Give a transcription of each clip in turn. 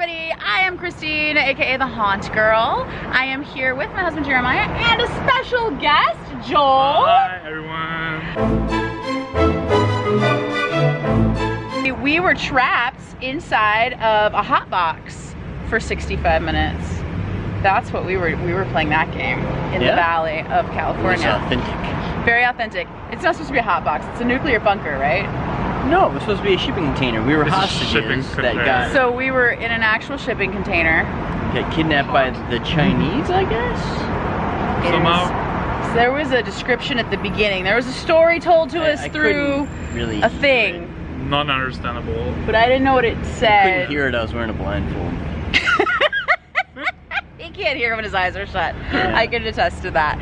everybody, I am Christine, aka the Haunt Girl. I am here with my husband Jeremiah and a special guest, Joel. Hi everyone. We were trapped inside of a hot box for 65 minutes. That's what we were playing that game in the Valley of California. It was authentic. Very authentic. It's not supposed to be a hot box, it's a nuclear bunker, right? No, it was supposed to be a shipping container. We were It's a hostages shipping that container. got We were in an actual shipping container. kidnapped by the Chinese, I guess? Somehow. So there was a description at the beginning. There was a story told to us I through couldn't really a hear thing. it. Non-understandable. But I didn't know what it I said. couldn't hear it, I was wearing a blindfold. He can't hear when his eyes are shut. Yeah. I can attest to that.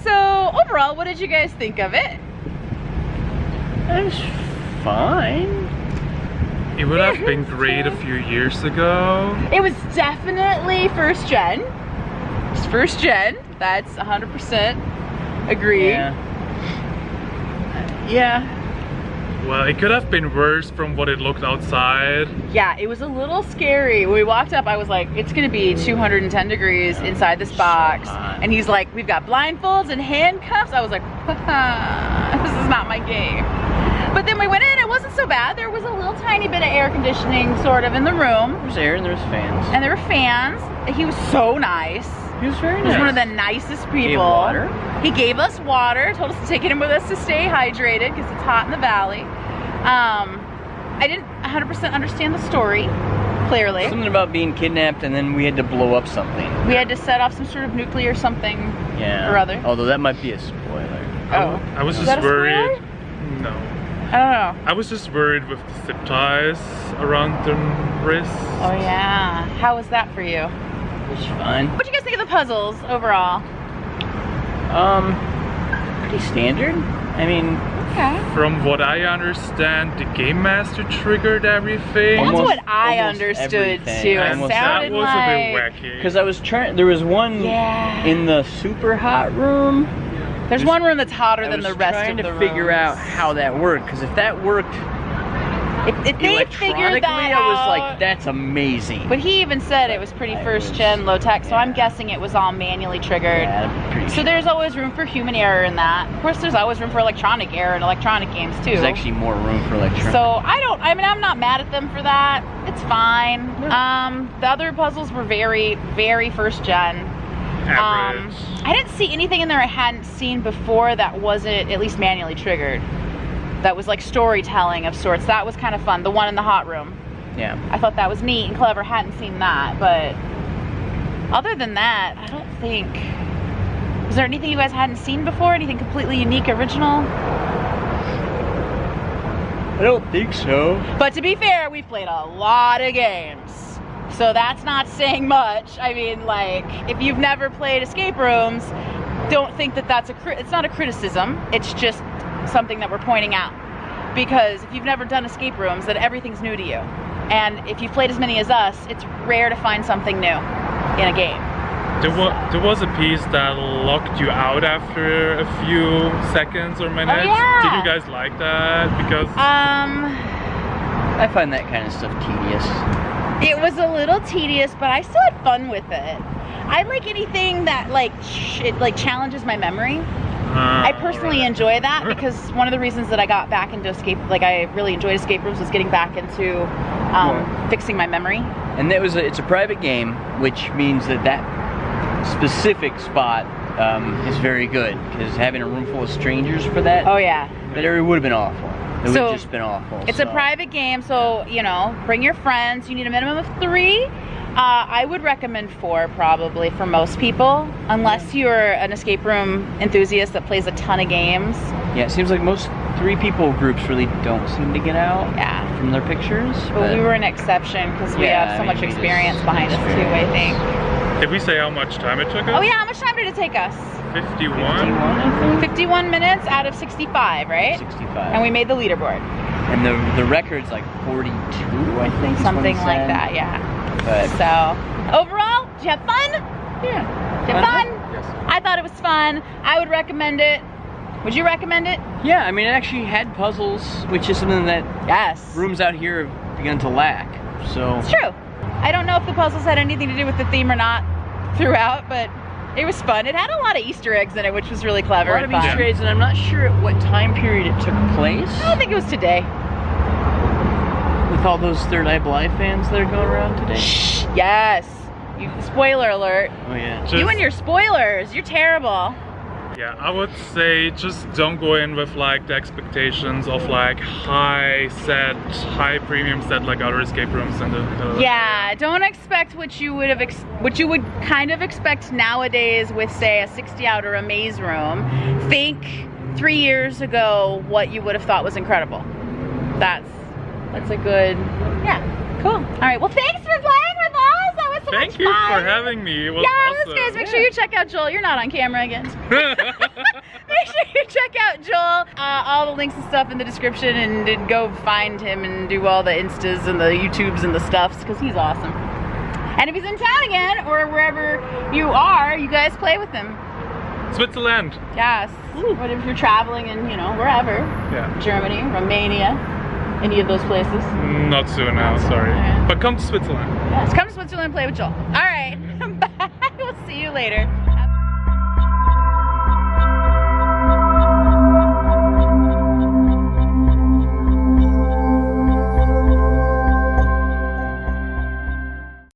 So overall, what did you guys think of it? It was fine. It would have been great a few years ago. It was definitely first gen. It's first gen. That's 100% agree. Yeah. Well, it could have been worse from what it looked outside. Yeah, it was a little scary. When we walked up, I was like, it's gonna be 210 degrees inside this box. hot. And he's like, we've got blindfolds and handcuffs. I was like, this is not my game. But then we went in, it wasn't so bad. There was a little tiny bit of air conditioning sort of in the room. There was air and there was fans. And there were fans. He was so nice. He was very He was nice. one of the nicest people. Gave water. He gave us water, told us to take him with us to stay hydrated because it's hot in the valley. I didn't 100% understand the story, clearly. Something about being kidnapped and then we had to blow up something. We had to set off some sort of nuclear something or other. Although that might be a spoiler. Oh. I was Is just that a worried. spoiler? No. I don't know. I was just worried with the zip ties around the wrists. Oh yeah. How was that for you? It was fine. What do you guys think of the puzzles overall? Pretty standard. I mean, Okay. From what I understand, the game master triggered everything. That's Almost- what I almost understood everything. too. I It almost- that sounded was like a bit wacky. because I was trying, there was one yeah. in the super hot room. There's one room that's hotter I than was the rest trying of the to figure rooms. out how that worked, because if that worked If they figured electronically, that I was out, like, that's amazing. but he even said it was pretty I first was- gen, low tech, so I'm yeah. guessing it was all manually triggered. Yeah, I'm pretty So sure. there's always room for human error in that. Of course, there's always room for electronic error in electronic games too. There's actually more room for electronic. So I mean, I'm not mad at them for that. It's fine. The other puzzles were very, very first gen. Average. I didn't see anything in there I hadn't seen before that wasn't at least manually triggered. That was like storytelling of sorts. That was kind of fun. The one in the hot room. Yeah. I thought that was neat and clever. Hadn't seen that, but other than that, I don't think. Was there anything you guys hadn't seen before? Anything completely unique, original? I don't think so. But to be fair, we've played a lot of games. So that's not saying much. I mean, like, if you've never played escape rooms, don't think that that's it's not a criticism. It's just something that we're pointing out. Because if you've never done escape rooms, then everything's new to you. And if you've played as many as us, it's rare to find something new in a game. There was a piece that locked you out after a few seconds or minutes. Oh, yeah. Did you guys like that? Because I find that kind of stuff tedious. It was a little tedious, but I still had fun with it. I like anything that it challenges my memory. I personally enjoy that because one of the reasons that I got back into I really enjoyed escape rooms was getting back into fixing my memory. And it's a private game, which means that specific spot is very good, because having a room full of strangers for that, Oh yeah. that area would have been awful. It would have just been awful. It's a private game, so you know, bring your friends. You need a minimum of 3. I would recommend 4 probably for most people, unless you're an escape room enthusiast that plays a ton of games. Yeah, it seems like most 3 people groups really don't seem to get out from their pictures. But we were an exception because we have so much experience behind us too, I think. Did we say how much time it took us? Oh yeah, how much time did it take us? 51? 51, I think? 51 minutes out of 65, right? 65. And we made the leaderboard. And the record's like 42, I think. Something like that, yeah. But So, overall, did you have fun? yeah. Did you have fun? Yes. I thought it was fun. I would recommend it. Would you recommend it? Yeah, I mean, it actually had puzzles, which is something that Yes. rooms out here have begun to lack. So It's true. I don't know if the puzzles had anything to do with the theme or not throughout, but it was fun. It had a lot of Easter eggs in it, which was really a clever. lot of and fun. Easter eggs, and I'm not sure at what time period it took place. I think it was today. With all those Third Eye Blind fans that are going around today. Yes. Spoiler alert. Oh yeah. You and your spoilers. You're terrible. Yeah, I would say just don't go in with like the expectations of like high premium set like other escape rooms in the Yeah, don't expect what you would kind of expect nowadays with, say, a 60-out or a maze room. Think 3 years ago what you would have thought was incredible. That's a good, yeah, cool. All right, well, thanks for playing with us. That was so much Thank you fun. for having me. It was Yes, awesome. guys, make sure you check out Joel. You're not on camera again. Make sure you check out Joel. All the links and stuff in the description, and go find him and do all the Instas and the YouTubes and the stuffs, because he's awesome. And if he's in town again, or wherever you are, you guys play with him. Switzerland. Yes. What if you're traveling in, you know, wherever. Yeah. Germany, Romania, any of those places. Not soon now, sorry. Alright. But come to Switzerland. Yes, come to Switzerland and play with Joel. All right. Bye. We'll see you later.